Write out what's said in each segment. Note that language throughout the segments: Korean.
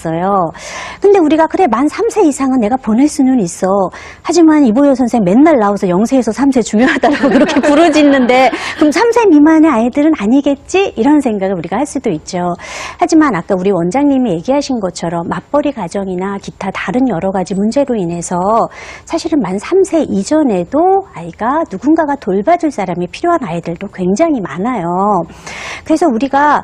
있었어요. 근데 우리가 그래 만 3세 이상은 내가 보낼 수는 있어. 하지만 이보여 선생 맨날 나와서 0세에서 3세 중요하다고 그렇게 부르짖는데 그럼 3세 미만의 아이들은 아니겠지? 이런 생각을 우리가 할 수도 있죠. 하지만 아까 우리 원장님이 얘기하신 것처럼 맞벌이 가정이나 기타 다른 여러 가지 문제로 인해서 사실은 만 3세 이전에도 아이가 누군가가 돌봐줄 사람이 필요한 아이들도 굉장히 많아요. 그래서 우리가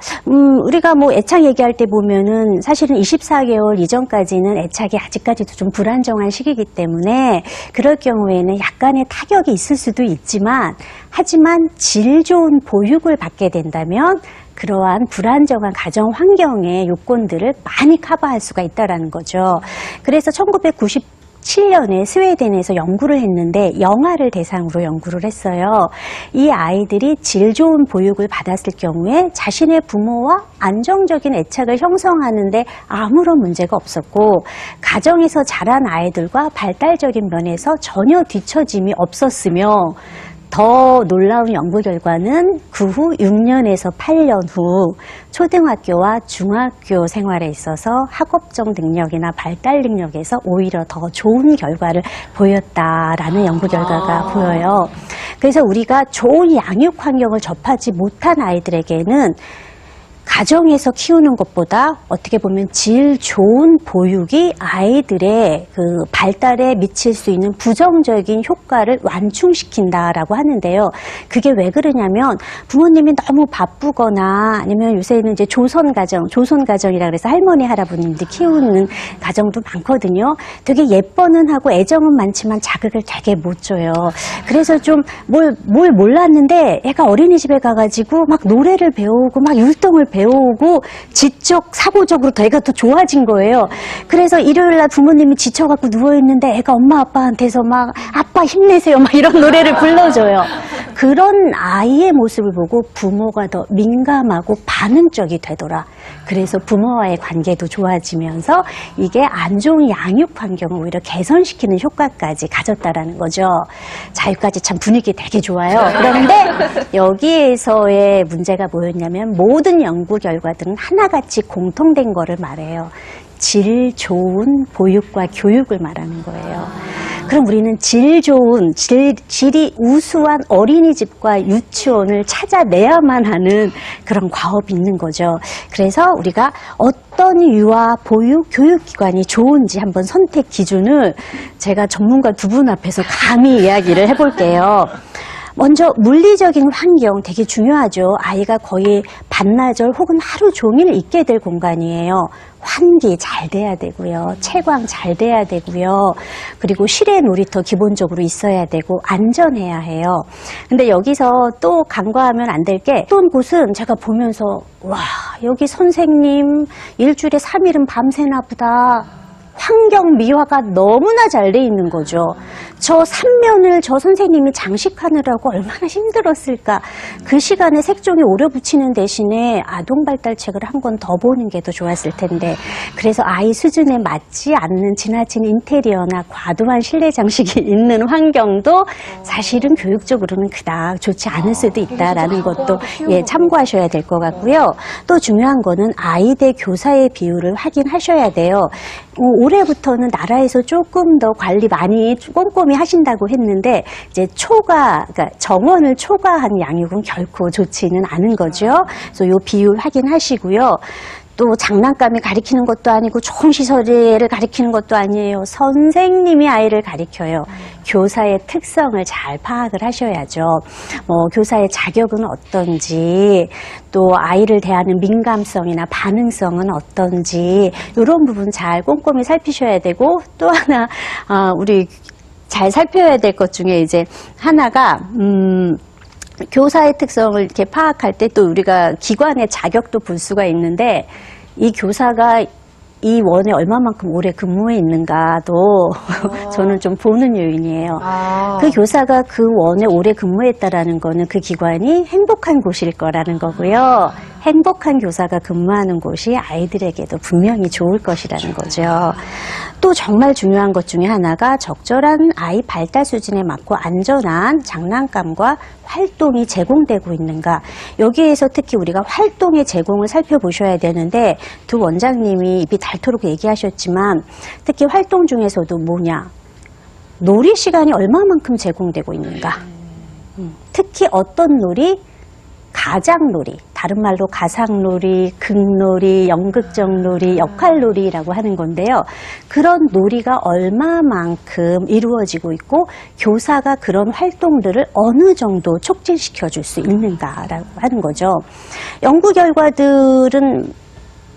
뭐 애착 얘기할 때 보면은 사실은 24개월 이전까지는 애착이 아직까지도 좀 불안정한 시기이기 때문에 그럴 경우에는 약간의 타격이 있을 수도 있지만 하지만 질 좋은 보육을 받게 된다면 그러한 불안정한 가정 환경의 요건들을 많이 커버할 수가 있다는 거죠. 그래서 1997년에 스웨덴에서 연구를 했는데 영아를 대상으로 연구를 했어요. 이 아이들이 질 좋은 보육을 받았을 경우에 자신의 부모와 안정적인 애착을 형성하는데 아무런 문제가 없었고 가정에서 자란 아이들과 발달적인 면에서 전혀 뒤처짐이 없었으며 더 놀라운 연구 결과는 그 후 6년에서 8년 후 초등학교와 중학교 생활에 있어서 학업적 능력이나 발달 능력에서 오히려 더 좋은 결과를 보였다라는 연구 결과가 보여요. 그래서 우리가 좋은 양육 환경을 접하지 못한 아이들에게는 가정에서 키우는 것보다 어떻게 보면 질 좋은 보육이 아이들의 그 발달에 미칠 수 있는 부정적인 효과를 완충시킨다라고 하는데요. 그게 왜 그러냐면 부모님이 너무 바쁘거나 아니면 요새는 이제 조선가정이라 그래서 할머니, 할아버님들 키우는 가정도 많거든요. 되게 예뻐는 하고 애정은 많지만 자극을 되게 못 줘요. 그래서 좀 뭘 몰랐는데 애가 어린이집에 가가지고 막 노래를 배우고 막 율동을 배우고 지적, 사고적으로 애가 더 좋아진 거예요. 그래서 일요일날 부모님이 지쳐갖고 누워있는데 애가 엄마 아빠한테서 막 아빠 힘내세요 막 이런 노래를 불러줘요. 그런 아이의 모습을 보고 부모가 더 민감하고 반응적이 되더라. 그래서 부모와의 관계도 좋아지면서 이게 안 좋은 양육 환경을 오히려 개선시키는 효과까지 가졌다라는 거죠. 자, 여기까지 참 분위기 되게 좋아요. 그런데 여기에서의 문제가 뭐였냐면 모든 연구 결과들은 하나같이 공통된 거를 말해요. 질 좋은 보육과 교육을 말하는 거예요. 그럼 우리는 질 좋은, 질이 우수한 어린이집과 유치원을 찾아내야만 하는 그런 과업이 있는 거죠. 그래서 우리가 어떤 유아, 보육, 교육기관이 좋은지 한번 선택 기준을 제가 전문가 두 분 앞에서 감히 이야기를 해볼게요. 먼저 물리적인 환경 되게 중요하죠. 아이가 거의 반나절 혹은 하루 종일 있게 될 공간이에요. 환기 잘 돼야 되고요. 채광 잘 돼야 되고요. 그리고 실외 놀이터 기본적으로 있어야 되고 안전해야 해요. 근데 여기서 또 간과하면 안 될 게 어떤 곳은 제가 보면서 와, 여기 선생님 일주일에 3일은 밤새나 보다. 환경 미화가 너무나 잘 돼 있는 거죠. 저 3면을 저 선생님이 장식하느라고 얼마나 힘들었을까. 그 시간에 색종이 오려 붙이는 대신에 아동발달책을 한 권 더 보는 게 더 좋았을 텐데 그래서 아이 수준에 맞지 않는 지나친 인테리어나 과도한 실내 장식이 있는 환경도 사실은 교육적으로는 그닥 좋지 않을 수도 있다라는 것도 참고하셔야 될 것 같고요. 또 중요한 거는 아이 대 교사의 비율을 확인하셔야 돼요. 올해부터는 나라에서 조금 더 관리 많이 꼼꼼히 하신다고 했는데 이제 그러니까 정원을 초과한 양육은 결코 좋지는 않은 거죠. 그래서 이 비율 확인하시고요. 또 장난감이 가리키는 것도 아니고 좋은 시설을 가리키는 것도 아니에요. 선생님이 아이를 가리켜요. 교사의 특성을 잘 파악을 하셔야죠. 교사의 자격은 어떤지, 또 아이를 대하는 민감성이나 반응성은 어떤지 이런 부분 잘 꼼꼼히 살피셔야 되고 또 하나 우리 잘 살펴야 될 것 중에 이제 하나가 교사의 특성을 이렇게 파악할 때 또 우리가 기관의 자격도 볼 수가 있는데 이 교사가 이 원에 얼마만큼 오래 근무해 있는가도 저는 좀 보는 요인이에요. 그 교사가 그 원에 오래 근무했다라는 거는 그 기관이 행복한 곳일 거라는 거고요. 행복한 교사가 근무하는 곳이 아이들에게도 분명히 좋을 것이라는 거죠. 또 정말 중요한 것 중에 하나가 적절한 아이 발달 수준에 맞고 안전한 장난감과 활동이 제공되고 있는가. 여기에서 특히 우리가 활동의 제공을 살펴보셔야 되는데 두 원장님이 입이 닳도록 얘기하셨지만 특히 활동 중에서도 뭐냐. 놀이 시간이 얼마만큼 제공되고 있는가. 특히 어떤 놀이? 가장놀이, 다른 말로 가상놀이, 극놀이, 연극적 놀이, 역할놀이라고 하는 건데요. 그런 놀이가 얼마만큼 이루어지고 있고 교사가 그런 활동들을 어느 정도 촉진시켜 줄 수 있는가라고 하는 거죠. 연구 결과들은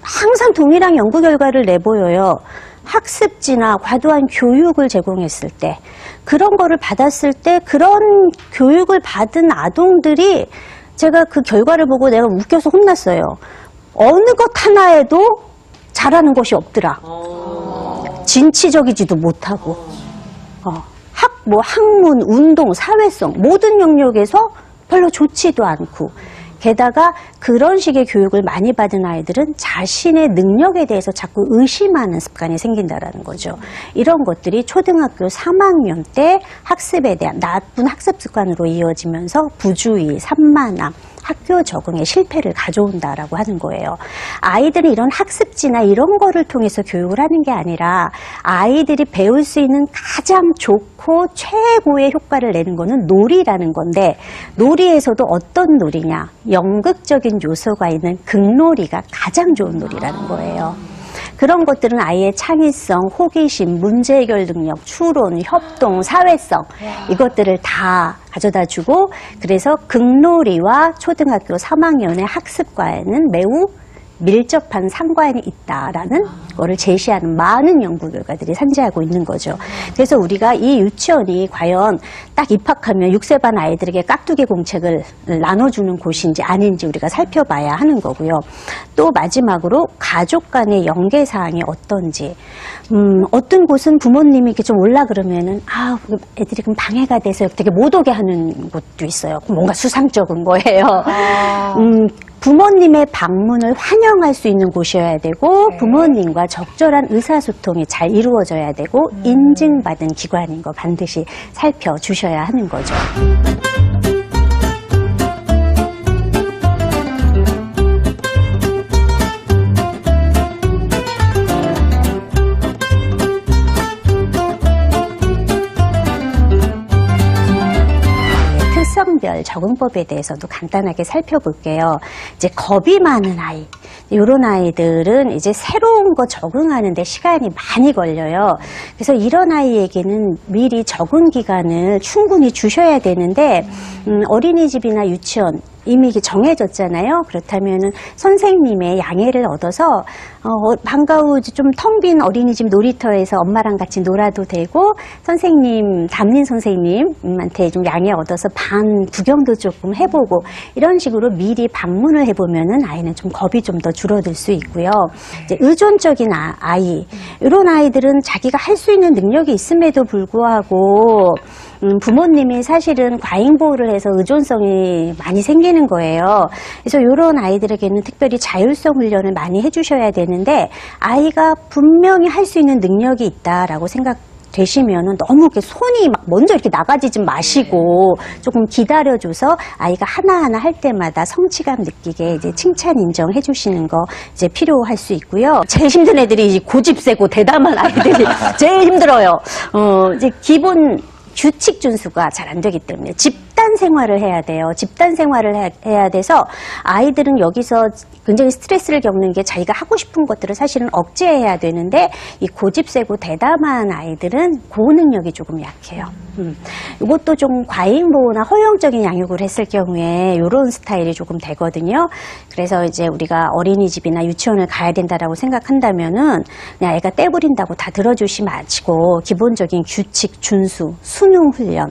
항상 동일한 연구 결과를 내보여요. 학습지나 과도한 교육을 제공했을 때, 그런 거를 받았을 때 그런 교육을 받은 아동들이 제가 그 결과를 보고 내가 웃겨서 혼났어요. 어느 것 하나에도 잘하는 것이 없더라. 진취적이지도 못하고. 학문, 운동, 사회성 모든 영역에서 별로 좋지도 않고. 게다가 그런 식의 교육을 많이 받은 아이들은 자신의 능력에 대해서 자꾸 의심하는 습관이 생긴다라는 거죠. 이런 것들이 초등학교 3학년 때 학습에 대한 나쁜 학습 습관으로 이어지면서 부주의, 산만함, 학교 적응에 실패를 가져온다라고 하는 거예요. 아이들은 이런 학습지나 이런 거를 통해서 교육을 하는 게 아니라 아이들이 배울 수 있는 가장 좋고 최고의 효과를 내는 거는 놀이라는 건데, 놀이에서도 어떤 놀이냐? 연극적인 요소가 있는 극놀이가 가장 좋은 놀이라는 거예요. 그런 것들은 아이의 창의성, 호기심, 문제 해결 능력, 추론, 협동, 사회성 이것들을 다 가져다 주고, 그래서 극놀이와 초등학교 3학년의 학습과에는 매우 밀접한 상관이 있다라는 거를 제시하는 많은 연구 결과들이 산재하고 있는 거죠. 그래서 우리가 이 유치원이 과연 딱 입학하면 6세반 아이들에게 깍두기 공책을 나눠주는 곳인지 아닌지 우리가 살펴봐야 하는 거고요. 또 마지막으로 가족 간의 연계사항이 어떤지. 어떤 곳은 부모님이 이렇게 좀 올라 그러면은 애들이 그럼 방해가 돼서 되게 못 오게 하는 곳도 있어요. 뭔가 수상적인 거예요. 부모님의 방문을 환영할 수 있는 곳이어야 되고, 부모님과 적절한 의사소통이 잘 이루어져야 되고, 인증받은 기관인 거 반드시 살펴주셔야 하는 거죠. 특성별 적응법에 대해서도 간단하게 살펴볼게요. 이제 겁이 많은 아이, 이런 아이들은 이제 새로운 거 적응하는데 시간이 많이 걸려요. 그래서 이런 아이에게는 미리 적응 기간을 충분히 주셔야 되는데, 어린이집이나 유치원 이미 이게 정해졌잖아요. 그렇다면은 선생님의 양해를 얻어서 방과후 좀 텅 빈 어린이집 놀이터에서 엄마랑 같이 놀아도 되고, 선생님, 담임 선생님한테 좀 양해 얻어서 반 구경도 조금 해보고, 이런 식으로 미리 방문을 해보면은 아이는 좀 겁이 좀 더 줄어들 수 있고요. 이제 의존적인 아이, 이런 아이들은 자기가 할 수 있는 능력이 있음에도 불구하고 부모님이 사실은 과잉 보호를 해서 의존성이 많이 생기는 거예요. 그래서 이런 아이들에게는 특별히 자율성 훈련을 많이 해주셔야 되는데, 아이가 분명히 할 수 있는 능력이 있다라고 되시면은 너무 이렇게 손이 막 먼저 이렇게 나가지 마시고 조금 기다려줘서 아이가 하나하나 할 때마다 성취감 느끼게 이제 칭찬 인정해 주시는 거 이제 필요할 수 있고요. 제일 힘든 애들이 고집 세고 대담한 아이들이 제일 힘들어요. 이제 기본 규칙 준수가 잘 안 되기 때문에 집단 생활을 해야 돼요. 집단 생활을 해야 돼서 아이들은 여기서 굉장히 스트레스를 겪는 게 자기가 하고 싶은 것들을 사실은 억제해야 되는데, 이 고집 세고 대담한 아이들은 그 능력이 조금 약해요. 이것도 좀 과잉 보호나 허용적인 양육을 했을 경우에 이런 스타일이 조금 되거든요. 그래서 이제 우리가 어린이집이나 유치원을 가야 된다라고 생각한다면은 그냥 애가 떼부린다고 다 들어주시 마시고 기본적인 규칙 준수, 수능 훈련,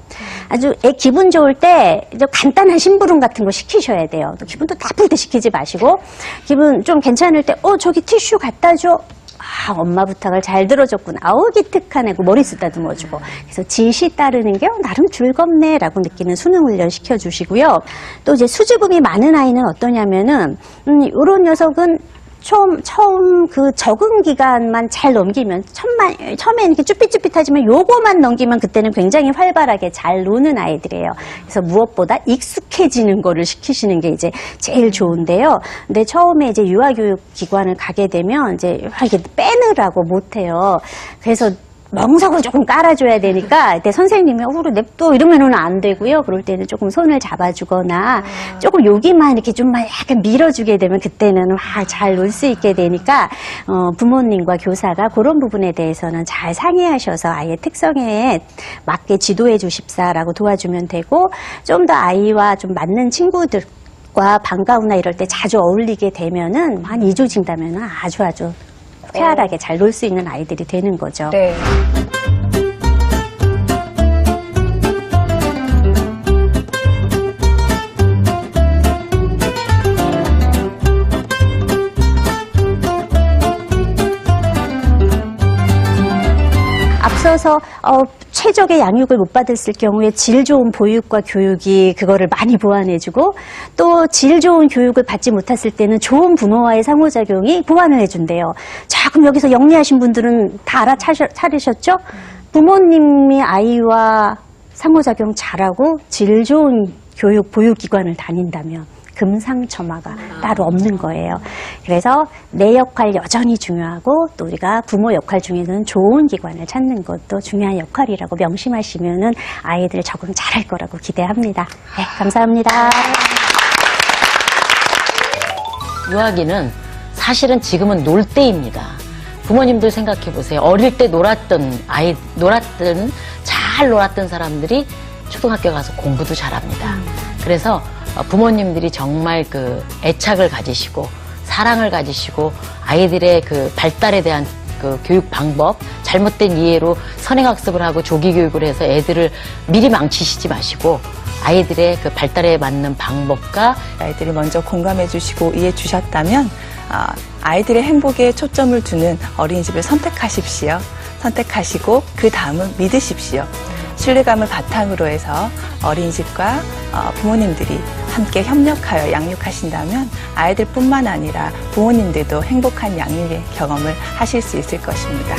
아주 애 기분 좋을 때 이제 간단한 심부름 같은 거 시키셔야 돼요. 또 기분 또 나쁠 때 시키지 마시고, 기분 좀 괜찮을 때 저기 티슈 갖다 줘. 엄마 부탁을 잘 들어줬구나. 아우 기특하네. 머리 쓰다듬어주고. 그래서 지시 따르는 게 나름 즐겁네라고 느끼는 수능 훈련 시켜주시고요. 또 이제 수줍음이 많은 아이는 어떠냐면은 이런 녀석은 처음 그 적응 기간만 잘 넘기면 처음에 이렇게 쭈삣쭈삣하지만 요거만 넘기면 그때는 굉장히 활발하게 잘 노는 아이들이에요. 그래서 무엇보다 익숙해지는 거를 시키시는 게 이제 제일 좋은데요. 근데 처음에 이제 유아교육 기관을 가게 되면 이제 이렇게 빼느라고 못해요. 그래서 멍석을 조금 깔아줘야 되니까 그때 선생님이 그래 냅둬 이러면은 안 되고요. 그럴 때는 조금 손을 잡아주거나 조금 여기만 이렇게 좀 약간 밀어주게 되면 그때는 잘 놀 수 있게 되니까 부모님과 교사가 그런 부분에 대해서는 잘 상의하셔서 아이의 특성에 맞게 지도해 주십사라고 도와주면 되고 좀 더 아이와 좀 맞는 친구들과 방과후나 이럴 때 자주 어울리게 되면은 한 2주 진다면은 아주 쾌활하게 잘 놀 수 있는 아이들이 되는 거죠. 네. 앞서서 최적의 양육을 못 받았을 경우에 질 좋은 보육과 교육이 그거를 많이 보완해주고 또 질 좋은 교육을 받지 못했을 때는 좋은 부모와의 상호작용이 보완을 해준대요. 자, 그럼 여기서 영리하신 분들은 다 알아차리셨죠? 부모님이 아이와 상호작용 잘하고 질 좋은 교육, 보육기관을 다닌다면 금상첨화가 따로 없는 거예요. 그래서 내 역할 여전히 중요하고 또 우리가 부모 역할 중에는 좋은 기관을 찾는 것도 중요한 역할이라고 명심하시면은 아이들 적응 잘할 거라고 기대합니다. 네, 감사합니다. 유아기는 사실은 지금은 놀 때입니다. 부모님들 생각해 보세요. 어릴 때 잘 놀았던 사람들이 초등학교 가서 공부도 잘합니다. 그래서 부모님들이 정말 그 애착을 가지시고 사랑을 가지시고 아이들의 그 발달에 대한 그 교육 방법, 잘못된 이해로 선행학습을 하고 조기교육을 해서 애들을 미리 망치시지 마시고 아이들의 그 발달에 맞는 방법과 아이들이 먼저 공감해 주시고 이해해 주셨다면 아이들의 행복에 초점을 두는 어린이집을 선택하십시오. 선택하시고 그 다음은 믿으십시오. 신뢰감을 바탕으로 해서 어린이집과 부모님들이 함께 협력하여 양육하신다면 아이들뿐만 아니라 부모님들도 행복한 양육의 경험을 하실 수 있을 것입니다.